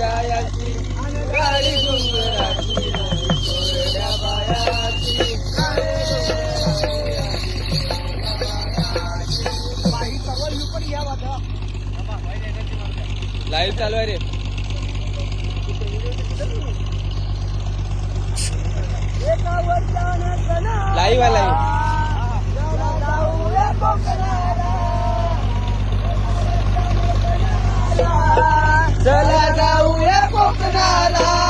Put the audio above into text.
जायाची काळी डोंगराची कोरड्या बायाची लाईव्ह चालू आहे रे लाईव्ह आहे लाईव्ह चला जाऊया कोकणाला